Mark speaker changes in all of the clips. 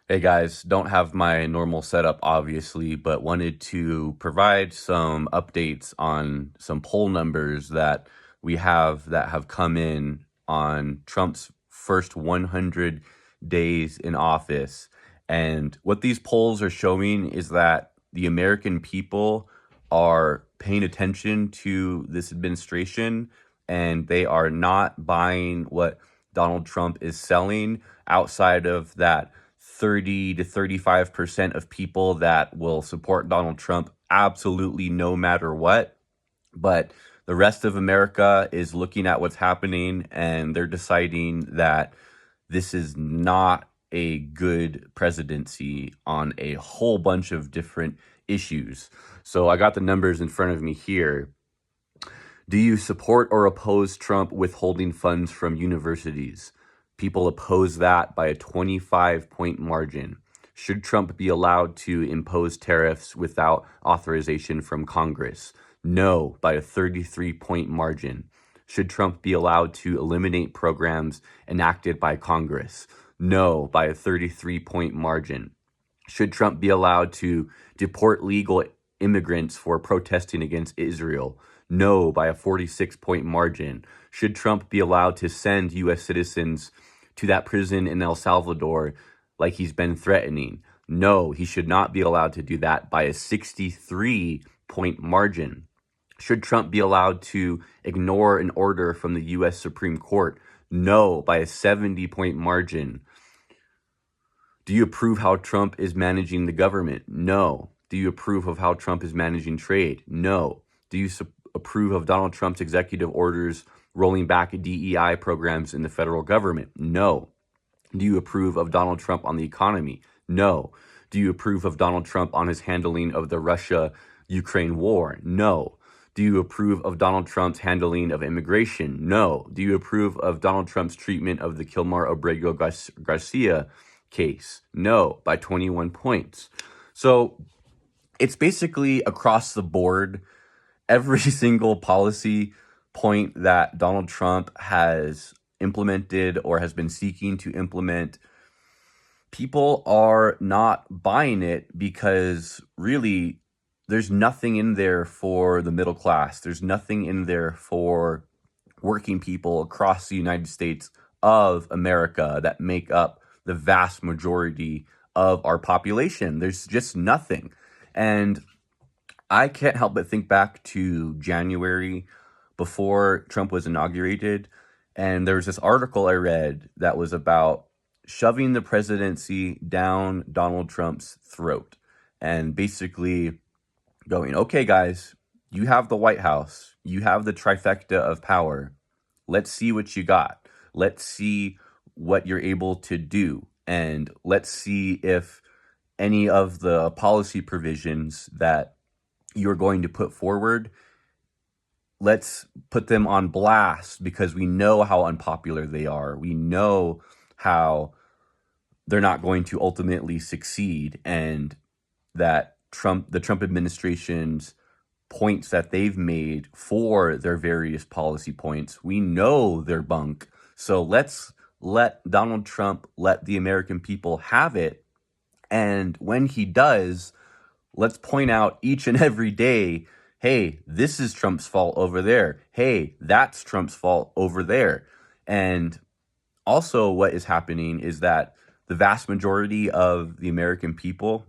Speaker 1: Hey guys, don't have my normal setup obviously, but wanted to provide some updates on some poll numbers that we have that have come in on Trump's first 100 days in office. And what these polls are showing is that the American people are paying attention to this administration and they are not buying what Donald Trump is selling outside of that 30 to 35% of people that will support Donald Trump absolutely no matter what. But the rest of America is looking at what's happening and they're deciding that this is not a good presidency on a whole bunch of different issues. So I got the numbers in front of me here. Do you support or oppose Trump withholding funds from universities? People oppose that by a 25-point margin. Should Trump be allowed to impose tariffs without authorization from Congress? No, by a 33-point margin. Should Trump be allowed to eliminate programs enacted by Congress? No, by a 33-point margin. Should Trump be allowed to deport legal immigrants for protesting against Israel? No, by a 46-point margin. Should Trump be allowed to send U.S. citizens to that prison in El Salvador like he's been threatening? No, he should not be allowed to do that by a 63-point margin. Should Trump be allowed to ignore an order from the U.S. Supreme Court? No, by a 70-point margin. Do you approve how Trump is managing the government? No. Do you approve of how Trump is managing trade? No. Do you approve of Donald Trump's executive orders rolling back DEI programs in the federal government? No. Do you approve of Donald Trump on the economy? No. Do you approve of Donald Trump on his handling of the Russia-Ukraine war? No. Do you approve of Donald Trump's handling of immigration? No. Do you approve of Donald Trump's treatment of the Kilmar Abrego Garcia case? No, by 21 points. So it's basically across the board, every single policy point that Donald Trump has implemented or has been seeking to implement, people are not buying it because really there's nothing in there for the middle class. There's nothing in there for working people across the United States of America that make up the vast majority of our population. There's just nothing. And I can't help but think back to January before Trump was inaugurated. And there was this article I read that was about shoving the presidency down Donald Trump's throat and basically going, okay, guys, you have the White House, you have the trifecta of power. Let's see what you got. Let's see what you're able to do. And let's see if any of the policy provisions that you're going to put forward, let's put them on blast because we know how unpopular they are. We know how they're not going to ultimately succeed, and that the Trump administration's points that they've made for their various policy points, we know they're bunk. So let's let Donald Trump let the American people have it. And when he does, let's point out each and every day, hey, this is Trump's fault over there. Hey, that's Trump's fault over there. And also what is happening is that the vast majority of the American people,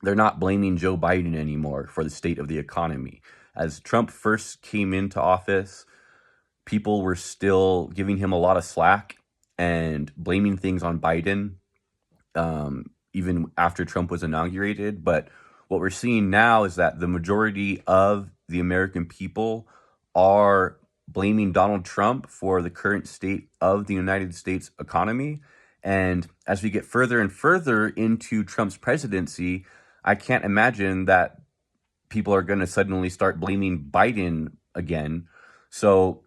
Speaker 1: they're not blaming Joe Biden anymore for the state of the economy. As Trump first came into office, people were still giving him a lot of slack and blaming things on Biden, even after Trump was inaugurated. But what we're seeing now is that the majority of the American people are blaming Donald Trump for the current state of the United States economy. And as we get further and further into Trump's presidency, I can't imagine that people are going to suddenly start blaming Biden again. So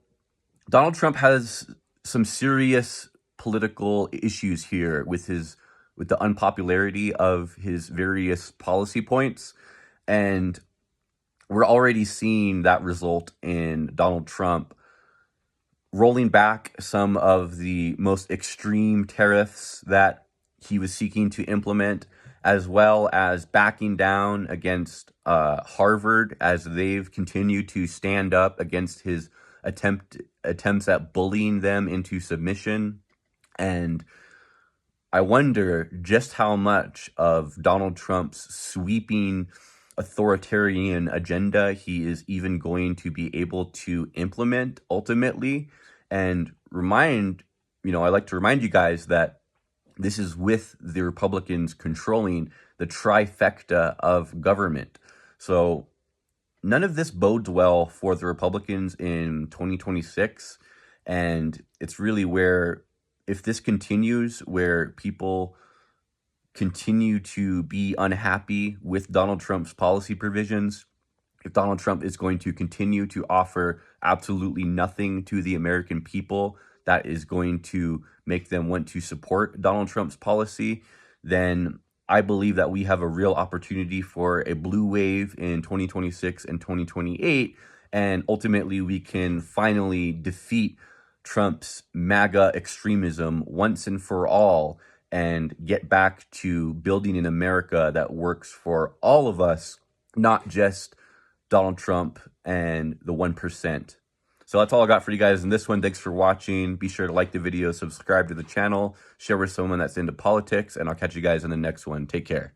Speaker 1: Donald Trump has some serious political issues here with the unpopularity of his various policy points. And we're already seeing that result in Donald Trump rolling back some of the most extreme tariffs that he was seeking to implement, as well as backing down against Harvard as they've continued to stand up against his attempts at bullying them into submission. And I wonder just how much of Donald Trump's sweeping authoritarian agenda he is even going to be able to implement ultimately. And I like to remind you guys that this is with the Republicans controlling the trifecta of government. So none of this bodes well for the Republicans in 2026. And it's really where, if this continues, where people continue to be unhappy with Donald Trump's policy provisions, if Donald Trump is going to continue to offer absolutely nothing to the American people that is going to make them want to support Donald Trump's policy, then I believe that we have a real opportunity for a blue wave in 2026 and 2028. And ultimately, we can finally defeat Trump's MAGA extremism once and for all and get back to building an America that works for all of us, not just Donald Trump and the 1%. So that's all I got for you guys in this one. Thanks for watching. Be sure to like the video, subscribe to the channel, share with someone that's into politics, and I'll catch you guys in the next one. Take care.